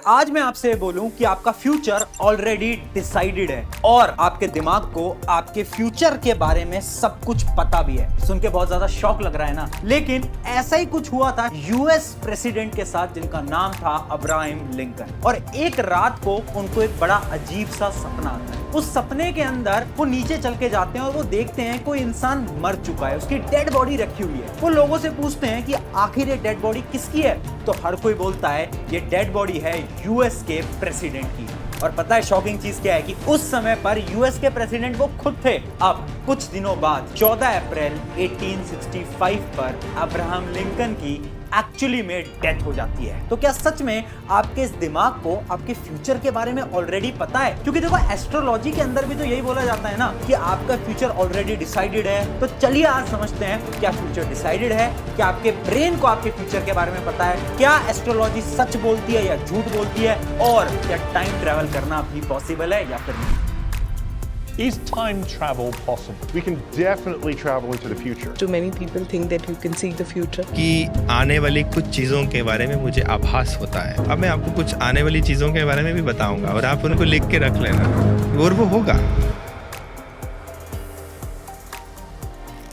आज मैं आपसे बोलूं कि आपका फ्यूचर ऑलरेडी डिसाइडेड है और आपके दिमाग को आपके फ्यूचर के बारे में सब कुछ पता भी है। सुन के बहुत ज्यादा शॉक लग रहा है ना, लेकिन ऐसा ही कुछ हुआ था यूएस प्रेसिडेंट के साथ जिनका नाम था अब्राहम लिंकन। और एक रात को उनको एक बड़ा अजीब सा सपना आता है। उस सपने के अंदर वो नीचे चल के जाते हैं और वो देखते हैं कोई इंसान मर चुका है, उसकी डेड बॉडी रखी हुई है। वो लोगों से पूछते हैं कि आखिर ये डेड बॉडी किसकी है, तो हर कोई बोलता है ये डेड बॉडी है यूएस के प्रेसिडेंट की। और पता है शॉकिंग चीज क्या है कि उस समय पर यूएस के प्रेसिडेंट वो खुद थे। अब कुछ दिनों बाद 14 अप्रैल 1865 पर अब्राहम लिंकन की एक्चुअली में डेथ हो जाती है। तो क्या सच में आपके इस दिमाग को आपके फ्यूचर के बारे में ऑलरेडी पता है? क्योंकि देखो एस्ट्रोलॉजी के अंदर भी तो यही बोला जाता है ना कि आपका फ्यूचर ऑलरेडी डिसाइडेड है। तो चलिए आज समझते हैं क्या फ्यूचर डिसाइडेड है, क्या आपके ब्रेन को आपके फ्यूचर के बारे में पता है, क्या एस्ट्रोलॉजी सच बोलती है या झूठ बोलती है, और क्या टाइम ट्रेवल करना भी पॉसिबल है या फिर नहीं। Is time travel possible? We can definitely travel into the future. Too many people think that you can see the future. कि आने वाली कुछ चीज़ों के बारे में मुझे आभास होता है। अब मैं आपको कुछ आने वाली चीज़ों के बारे में भी बताऊंगा और आप उनको लिख के रख लेना और वो होगा।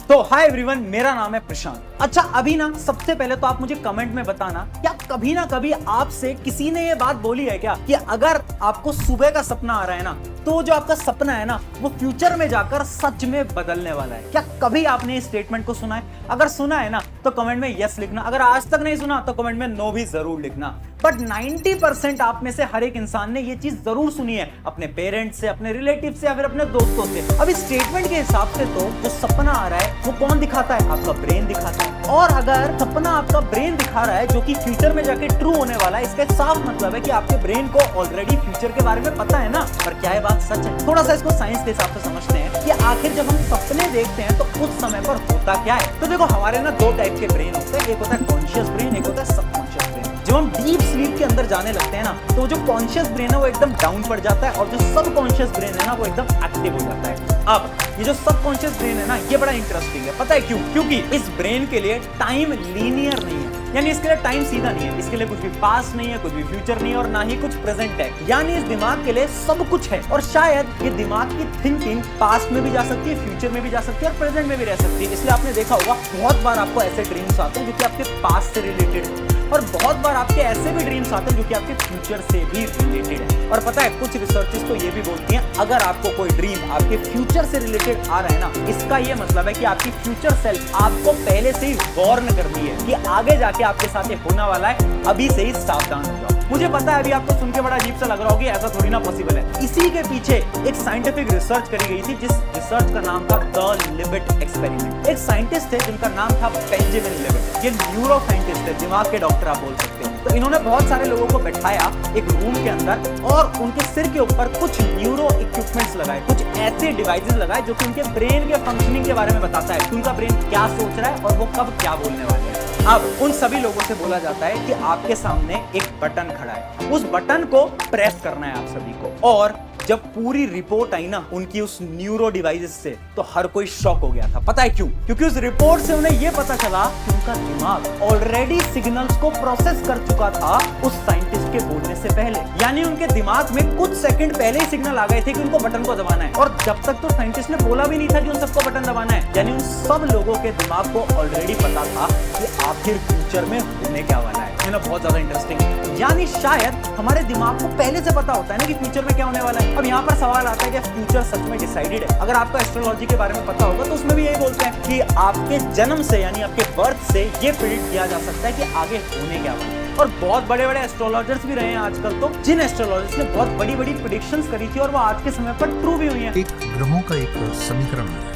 तो हाय एवरीवन, मेरा नाम है प्रशांत। अच्छा अभी ना सबसे पहले तो आप मुझे कमेंट में बताना, क्या कभी ना कभी आपसे किसी ने ये बात बोली है क्या कि अगर आपको सुबह का सपना आ रहा है ना, तो जो आपका सपना है ना वो फ्यूचर में जाकर सच में बदलने वाला है। क्या कभी आपने इस स्टेटमेंट को सुना है? अगर सुना है ना तो कमेंट में यस लिखना, अगर आज तक नहीं सुना तो कमेंट में नो भी जरूर लिखना। बट 90% आप में से हर एक इंसान ने ये चीज जरूर सुनी है, अपने पेरेंट्स से, अपने रिलेटिव से या फिर अपने दोस्तों से। अब इस स्टेटमेंट के हिसाब से तो जो सपना आ रहा है वो कौन दिखाता है? आपका ब्रेन दिखाता है। और अगर सपना आपका ब्रेन दिखा रहा है जो कि फ्यूचर में जाके ट्रू होने वाला है, इसका साफ मतलब है कि आपके ब्रेन को ऑलरेडी फ्यूचर के बारे में पता है ना। पर क्या ये बात सच है? थोड़ा सा इसको साइंस के हिसाब से समझते हैं कि आखिर जब हम सपने देखते हैं तो उस समय पर होता क्या है। तो देखो हमारे ना दो टाइप के ब्रेन होते हैं, एक होता है कॉन्शियस ब्रेन, एक होता है सबकॉन्शियस ब्रेन। जब हम डीप स्लीप के अंदर जाने लगते हैं ना तो जो कॉन्शियस ब्रेन है वो एकदम डाउन पड़ जाता है और जो सबकॉन्शियस ब्रेन है ना वो एकदम एक्टिव हो जाता है। अब ये जो सबकॉन्शियस ब्रेन है ना ये बड़ा इंटरेस्टिंग है। पता है क्यों? क्योंकि इस ब्रेन के लिए टाइम लीनियर नहीं है, यानी इसके लिए टाइम सीधा नहीं है, इसके लिए कुछ भी पास्ट नहीं है, कुछ भी फ्यूचर नहीं है और ना ही कुछ प्रेजेंट है। यानी इस दिमाग के लिए सब कुछ है और शायद ये दिमाग की थिंकिंग पास्ट में भी जा सकती है, फ्यूचर में भी जा सकती है और प्रेजेंट में भी रह सकती है। इसलिए आपने देखा होगा बहुत बार आपको ऐसे ड्रीम्स आते हैं जो कि आपके पास्ट से रिलेटेड है और बहुत बार आपके ऐसे भी ड्रीम्स आते हैं जो कि आपके फ्यूचर से भी रिलेटेड है। और पता है कुछ रिसर्चेस तो ये भी बोलती हैं अगर आपको कोई ड्रीम आपके फ्यूचर से रिलेटेड आ रहा है ना, इसका ये मतलब है कि आपकी फ्यूचर सेल्फ आपको पहले से ही वार्न कर दी है कि आगे जाके आपके साथ ये होने वाला है, अभी से ही सावधान हो जाओ। मुझे पता है अभी आपको सुन के बड़ा अजीब सा लग रहा होगा, ऐसा थोड़ी ना पॉसिबल है। इसी के पीछे एक साइंटिफिक रिसर्च करी गई थी जिस रिसर्च का नाम था द लिबिट एक्सपेरिमेंट। एक साइंटिस्ट थे जिनका नाम था बेंजामिन लिबिट। ये न्यूरो साइंटिस्ट है, दिमाग के डॉक्टर आप बोल सकते हो। तो इन्होंने बहुत सारे लोगों को बैठाया एक रूम के अंदर और उनके सिर के ऊपर कुछ न्यूरो इक्विपमेंट्स लगाए, कुछ ऐसे डिवाइसेस लगाए जो कि उनके ब्रेन के फंक्शनिंग के बारे में बताता है कि उनका ब्रेन क्या सोच रहा है और वो कब क्या बोलने वाले हैं। अब उन सभी लोगों से बोला जाता है कि आपके सामने एक बटन खड़ा है, उस बटन को प्रेस करना है आप सभी को। और जब पूरी रिपोर्ट आई ना उनकी उस न्यूरो डिवाइसेस से तो हर कोई शॉक हो गया था। पता है क्यों? क्योंकि उस रिपोर्ट से उन्हें यह पता चला कि उनका दिमाग ऑलरेडी सिग्नल्स को प्रोसेस कर चुका था उस साइंटिस्ट के बोलने से पहले। यानी उनके दिमाग में कुछ सेकंड पहले ही सिग्नल आ गए थे कि उनको बटन को दबाना है और जब तक तो साइंटिस्ट ने बोला भी नहीं था कि उन सबको बटन दबाना है। यानी उन सब लोगों के दिमाग को ऑलरेडी पता था कि आखिर फ्यूचर में होने क्या वाला है। ना बहुत ज्यादा इंटरेस्टिंग है। यानी शायद हमारे दिमाग को पहले से पता होता है ना कि फ्यूचर में क्या होने वाला है। अब यहाँ पर सवाल आता है कि फ्यूचर सच में डिसाइडेड है? अगर आपको एस्ट्रोलॉजी के बारे में पता होगा तो उसमें भी यही बोलते हैं कि आपके जन्म से यानी आपके बर्थ से ये प्रेडिक्ट किया जा सकता है कि आगे होने क्या वाला है। और बहुत बड़े बड़े एस्ट्रोलॉजर्स भी रहे हैं आजकल तो, जिन एस्ट्रोलॉजर्स ने बहुत बड़ी बड़ी प्रेडिक्शंस करी थी और वो आज के समय पर ट्रू भी हुई है। एक ग्रहों का एक समीकरण है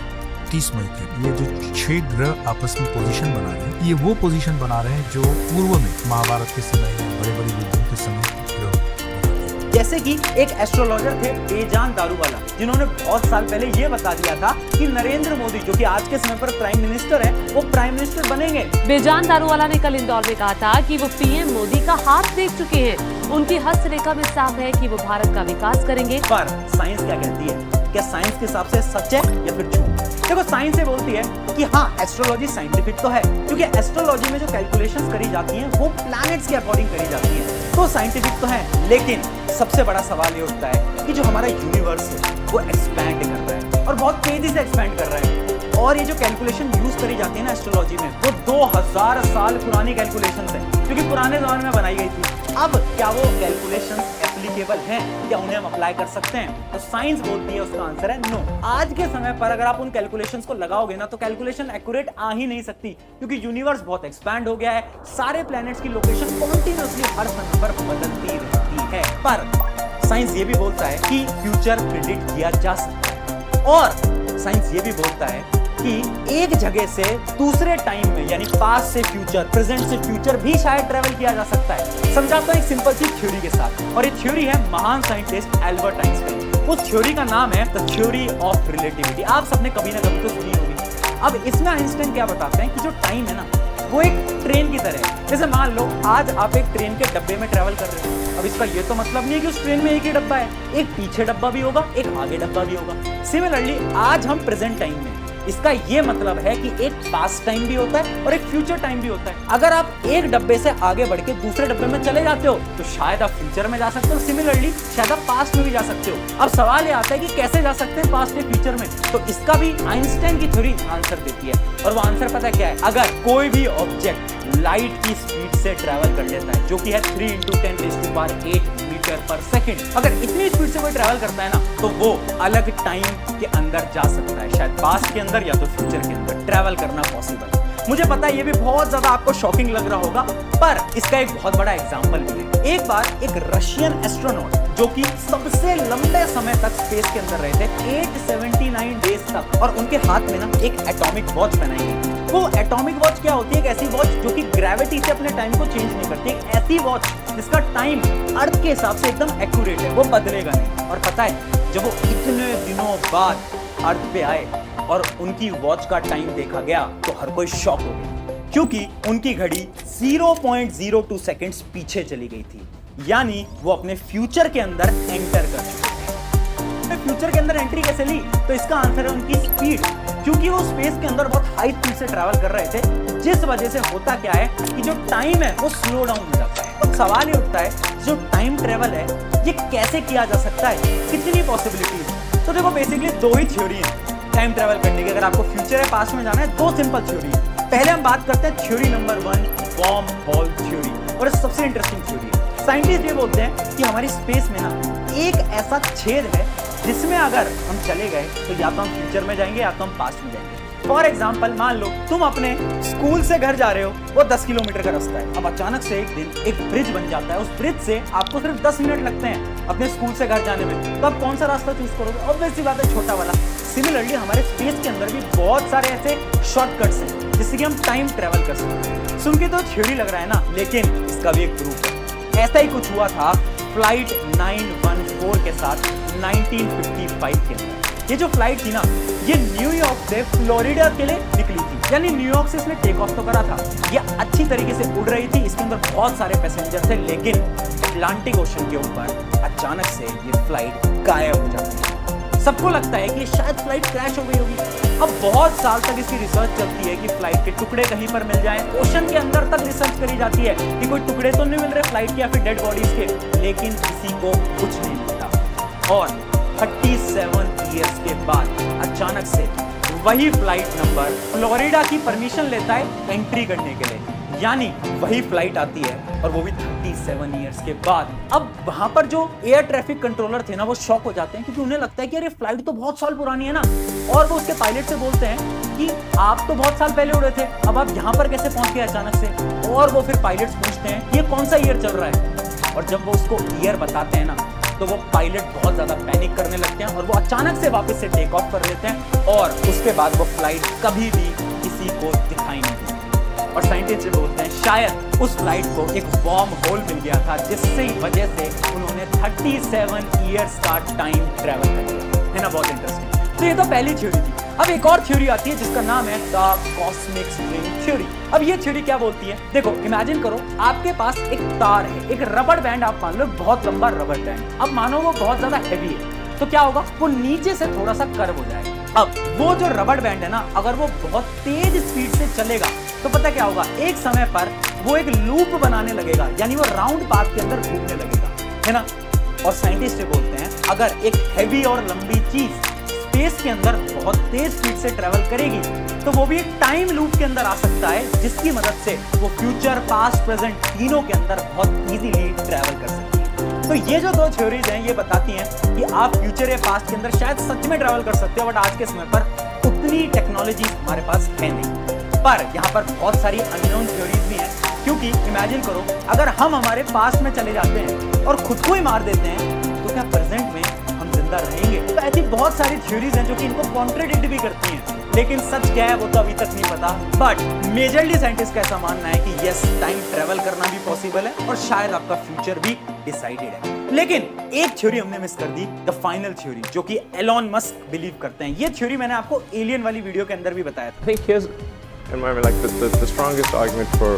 30 मई के, ये जो 6 ग्रह आपस में पोजीशन बना रहे हैं, ये वो पोजीशन बना रहे हैं जो पूर्व में महाभारत के समय बड़े बड़े युद्धों के समय जैसे कि एक एस्ट्रोलॉजर थे बेजान दारूवाला, जिन्होंने बहुत साल पहले ये बता दिया था कि नरेंद्र मोदी जो कि आज के समय पर प्राइम मिनिस्टर है वो प्राइम मिनिस्टर बनेंगे। बेजान दारूवाला ने कल इंदौर में कहा था कि वो पीएम मोदी का हाथ देख चुके हैं, उनकी हस्तरेखा में साफ है कि वो भारत का विकास करेंगे। पर साइंस क्या कहती है? क्या साइंस के हिसाब से सच है या फिर झूठ? देखो साइंस ये बोलती है कि हाँ एस्ट्रोलॉजी साइंटिफिक तो है, क्योंकि एस्ट्रोलॉजी में जो कैलकुलेशंस करी जाती हैं वो प्लैनेट्स के अकॉर्डिंग करी जाती हैं। तो साइंटिफिक तो है, लेकिन सबसे बड़ा सवाल ये उठता है कि जो हमारा यूनिवर्स है वो एक्सपैंड कर रहा है और बहुत तेजी से एक्सपैंड कर रहा है। और ये जो कैलकुलेशन यूज करी जाती है ना एस्ट्रोलॉजी में, वो 2000 साल पुरानी कैलकुलेशंस है जो कि पुराने जमाने में बनाई गई थी। अब क्या वो कैलकुलेशंस एप्लीकेबल हैं? क्या उन्हें हम अप्लाई कर सकते हैं? तो साइंस बोलती है उसका आंसर है नो। आज के समय पर अगर आप उन कैलकुलेशंस को लगाओगे ना तो कैलकुलेशन एक्यूरेट आ ही नहीं सकती, क्योंकि यूनिवर्स बहुत एक्सपैंड हो गया है। सारे प्लैनेट्स की लोकेशन कॉन्टिन्यूअसली हर समय पर बदलती रहती है। पर साइंस ये भी बोलता है कि फ्यूचर प्रिडिक्ट किया जा सकता है, और साइंस ये भी बोलता है कि एक जगह से दूसरे टाइम में, यानी पास्ट से फ्यूचर, प्रेजेंट से फ्यूचर भी शायद ट्रेवल किया जा सकता है। समझाता हूं एक सिंपल सी थ्योरी के साथ, और ये थ्योरी है महान साइंटिस्ट एल्बर्ट आइंस्टाइन। उस थ्योरी का नाम है द थ्योरी ऑफ रिलेटिविटी। आप सबने कभी ना कभी तो सुनी होगी। अब इसमें आइंस्टाइन क्या बताते हैं कि जो टाइम है ना वो एक ट्रेन की तरह है। जैसे मान लो आज आप एक ट्रेन के डब्बे में ट्रेवल कर रहे हो। अब इसका ये तो मतलब नहीं है कि उस ट्रेन में एक ही डब्बा है, एक पीछे डब्बा भी होगा, एक आगे डब्बा भी होगा। सिमिलरली आज हम प्रेजेंट टाइम में, इसका ये मतलब है कि एक पास्ट टाइम भी होता है और एक फ्यूचर टाइम भी होता है। अगर आप एक डब्बे से आगे बढ़ के दूसरे डब्बे में चले जाते हो तो शायद आप फ्यूचर में जा सकते हो, सिमिलरली शायद आप पास्ट में भी जा सकते हो। अब सवाल ये आता है कि कैसे जा सकते हैं पास्ट या फ्यूचर में, तो इसका भी आइंस्टाइन की थ्योरी आंसर देती है। और वो आंसर पता क्या है? अगर कोई भी ऑब्जेक्ट लाइट की स्पीड से ट्रैवल कर लेता है, जो कि है 3 × 10⁸ मीटर पर सेकंड, अगर इतनी स्पीड से कोई ट्रैवल करता है ना तो वो अलग टाइम के अंदर जा सकता है, शायद पास्ट के अंदर या तो फ्यूचर के अंदर ट्रैवल करना पॉसिबल। मुझे पता है ये भी बहुत ज्यादा आपको शॉकिंग लग रहा होगा, पर इसका एक बहुत बड़ा एग्जांपल भी है। एक बार एक रशियन एस्ट्रोनॉट जो कि सबसे लंबे समय तक स्पेस के अंदर रहे थे, 879 डेज तक, और उनके हाथ में ना एक एटॉमिक वॉच पहनाई गई। वो एटॉमिक वॉच क्या होती है? एक ऐसी वॉच जो कि ग्रेविटी से अपने टाइम को चेंज नहीं करती, एक ऐसी वॉच जिसका टाइम अर्थ के हिसाब से एकदम एक्यूरेट है, वो बदलेगा नहीं। और पता है जब वो इतने दिनों बाद अर्थ पे आए और उनकी वॉच का टाइम देखा गया तो हर कोई शॉक हो गया, क्योंकि उनकी घड़ी 0.02 सेकंड्स पीछे चली गई थी, यानी वो अपने फ्यूचर के अंदर एंटर कर चुके थे। फ्यूचर के अंदर एंट्री कैसे ली? तो इसका आंसर है उनकी स्पीड, क्योंकि वो स्पेस के अंदर बहुत हाई स्पीड से ट्रैवल कर रहे थे, जिस वजह से होता क्या है कि जो टाइम है वो स्लो डाउन हो जाता है। तो सवाल ये उठता है जो टाइम ट्रेवल है ये कैसे किया जा सकता है, कितनी पॉसिबिलिटीज? तो देखो बेसिकली दो ही थ्योरी है टाइम ट्रेवल करने की। अगर आपको फ्यूचर है पास्ट में जाना है, दो सिंपल थ्योरी है। पहले हम बात करते हैं theory number 1, worm hole theory, और सबसे इंटरेस्टिंग थ्योरी है। साइंटिस्ट ये बोलते हैं कि हमारी स्पेस में ना एक ऐसा छेद है जिसमें अगर हम चले गए तो या तो हम फ्यूचर में जाएंगे या तो हम पास्ट में जाएंगे। फॉर एग्जाम्पल मान लो तुम अपने स्कूल से घर जा रहे हो, वो 10 किलोमीटर का रास्ता है। अब अचानक से एक दिन एक ब्रिज बन जाता है, उस ब्रिज से आपको सिर्फ 10 मिनट लगते हैं अपने स्कूल से घर जाने में, तो आप कौन सा रास्ता चूज करोगे? ऑब्वियस सी बात है, छोटा वाला। सिमिलरली हमारे स्पेस के अंदर भी बहुत सारे ऐसे शॉर्टकट्स हैं जिससे कि हम टाइम ट्रेवल कर सकते हैं। सुन के तो थ्योरी लग रहा है ना, लेकिन इसका भी एक प्रूफ है। ऐसा ही कुछ हुआ था फ्लाइट 914 के साथ 1955 के अंदर। ये जो फ्लाइट थी ना, ये न्यूयॉर्क से फ्लोरिडा के लिए निकली थी, यानी न्यूयॉर्क से इसने टेक ऑफ तो करा था। ये अच्छी तरीके से उड़ रही थी, इसके अंदर बहुत सारे पैसेंजर थे, लेकिन अटलांटिक ओशन के ऊपर अचानक से ये फ्लाइट गायब हो जाती है। सबको लगता है कि शायद फ्लाइट क्रैश हो गई होगी। अब बहुत साल तक इसकी रिसर्च चलती है कि फ्लाइट के टुकड़े कहीं पर मिल जाएं। ओशन के अंदर तक रिसर्च करी जाती है कि कोई टुकड़े तो नहीं मिल रहे फ्लाइट के या फिर डेड बॉडीज के, लेकिन किसी को कुछ नहीं मिलता। और 37 ईयर्स के बाद अचानक से वही फ्लाइट नंबर फ्लोरिडा की परमिशन लेता है एंट्री करने के लिए, यानी वही फ्लाइट आती है और वो भी 37 ईयर्स के बाद। अब वहां पर जो एयर ट्रैफिक कंट्रोलर थे ना, वो शॉक हो जाते हैं, क्योंकि उन्हें लगता है कि अरे फ्लाइट तो बहुत साल पुरानी है ना, और वो उसके पायलट से बोलते हैं कि आप तो बहुत साल पहले उड़े थे, अब आप यहाँ पर कैसे पहुंच गए अचानक से? और वो फिर पायलट्स पूछते हैं ये कौन सा ईयर चल रहा है, और जब वो उसको ईयर बताते हैं ना, तो वो पायलट बहुत ज्यादा पैनिक करने लगते हैं और वो अचानक से वापस से टेक ऑफ कर लेते हैं, और उसके बाद वो फ्लाइट कभी भी किसी को दिखाई नहीं देती। और साइंटिस्ट बोलते हैं शायद उस फ्लाइट को एक वर्म होल मिल गया था, जिससे वजह से उन्होंने 37 ईयर्स का टाइम ट्रेवल कर लिया। है ना, बहुत इंटरेस्टिंग। तो ये तो पहली थ्योरी थी। अब एक और थ्योरी आती है जिसका नाम है द कॉस्मिक स्ट्रिंग थ्योरी। अब ये थ्योरी क्या बोलती है? देखो इमेजिन करो आपके पास एक तार है, एक रबड़ बैंड आप मान लो, बहुत लंबा रबड़ बैंड। अब मानो वो बहुत ज्यादा हैवी है, तो क्या होगा? वो नीचे से थोड़ा सा कर्व हो जाएगा। अब वो जो रबड़ बैंड है ना, अगर वो बहुत तेज स्पीड से चलेगा तो पता क्या होगा, एक समय पर वो एक लूप बनाने लगेगा, यानी वो राउंड पाथ के अंदर घूमने लगेगा, है ना। और साइंटिस्ट ये बोलते हैं अगर एक हैवी और लंबी चीज स्पेस के अंदर बहुत तेज स्पीड से ट्रेवल करेगी तो वो भी एक टाइम लूप के अंदर आ सकता है, जिसकी मदद से वो फ्यूचर, पास्ट, प्रेजेंट तीनों के अंदर बहुत इजीली ट्रेवल कर सकती है। तो ये जो दो थ्योरीज हैं ये बताती हैं कि आप फ्यूचर या पास्ट के अंदर शायद सच में ट्रेवल कर सकते हो, बट आज के समय पर उतनी टेक्नोलॉजी हमारे पास है नहीं। पर यहाँ पर बहुत सारी अननोन थ्योरीज भी हैं, क्योंकि इमेजिन करो अगर हम हमारे पास्ट में चले जाते हैं और खुद को ही मार देते हैं तो क्या प्रेजेंट में हम जिंदा रहेंगे? तो ऐसी बहुत सारी थ्योरीज हैं जो कि इनको कॉन्ट्रडिक्ट भी करती हैं, लेकिन सच क्या है वो तो अभी तक नहीं पता। बट मेजरली साइंटिस्ट का ऐसा मानना है कि यस, टाइम ट्रेवल करना भी पॉसिबल है और शायद आपका फ्यूचर भी डिसाइडेड है। लेकिन एक थ्योरी हमने मिस कर दी, द फाइनल थ्योरी, जो कि एलॉन मस्क बिलीव करते हैं। ये थ्योरी मैंने आपको एलियन वाली वीडियो के अंदर भी बताया था। I think here's, in my like the strongest argument for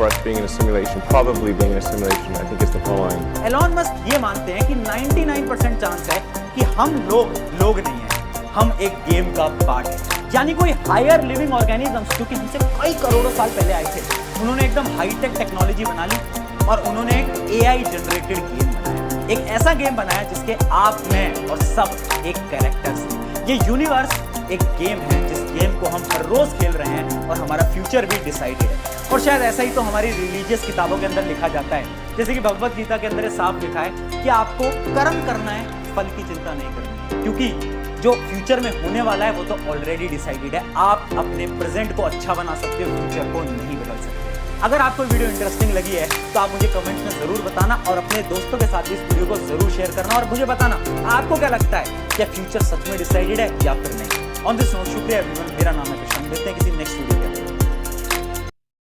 us being in a simulation, probably being in a simulation, I think is the following. Elon Musk ये मानते हैं कि 99% चांस है कि हम लोग नहीं हैं, हम एक गेम का पार्ट है, यानी कोई हायर लिविंग ऑर्गेनिजम्स जो कि हमसे कई करोड़ों साल पहले आए थे, उन्होंने एकदम हाईटेक टेक्नोलॉजी बना ली और उन्होंने एक AI जनरेटेड गेम बनाया, एक ऐसा गेम बनाया जिसके आप, मैं और सब एक कैरेक्टर्स हैं। ये यूनिवर्स एक गेम है जिस गेम को हम हर रोज खेल रहे हैं और हमारा फ्यूचर भी डिसाइडेड है। और शायद ऐसा ही तो हमारी रिलीजियस किताबों के अंदर लिखा जाता है, जैसे कि भगवत गीता के अंदर साफ लिखा है कि आपको कर्म करना है, फल की चिंता नहीं करनी, क्योंकि जो फ्यूचर में होने वाला है वो तो ऑलरेडी डिसाइडेड है। आप अपने प्रेजेंट को अच्छा बना सकते हो, फ्यूचर को नहीं बदल सकते। अगर आपको वीडियो इंटरेस्टिंग लगी है तो आप मुझे कमेंट्स में जरूर बताना और अपने दोस्तों के साथ भी इस वीडियो को जरूर शेयर करना और मुझे बताना आपको क्या लगता है, क्या फ्यूचर सच में डिसाइडेड है या फिर नहीं। ऑन दिस नोट, शुक्रिया एवरीवन, मेरा नाम है प्रशांत, मिलते हैं किसी नेक्स्ट वीडियो के अंदर।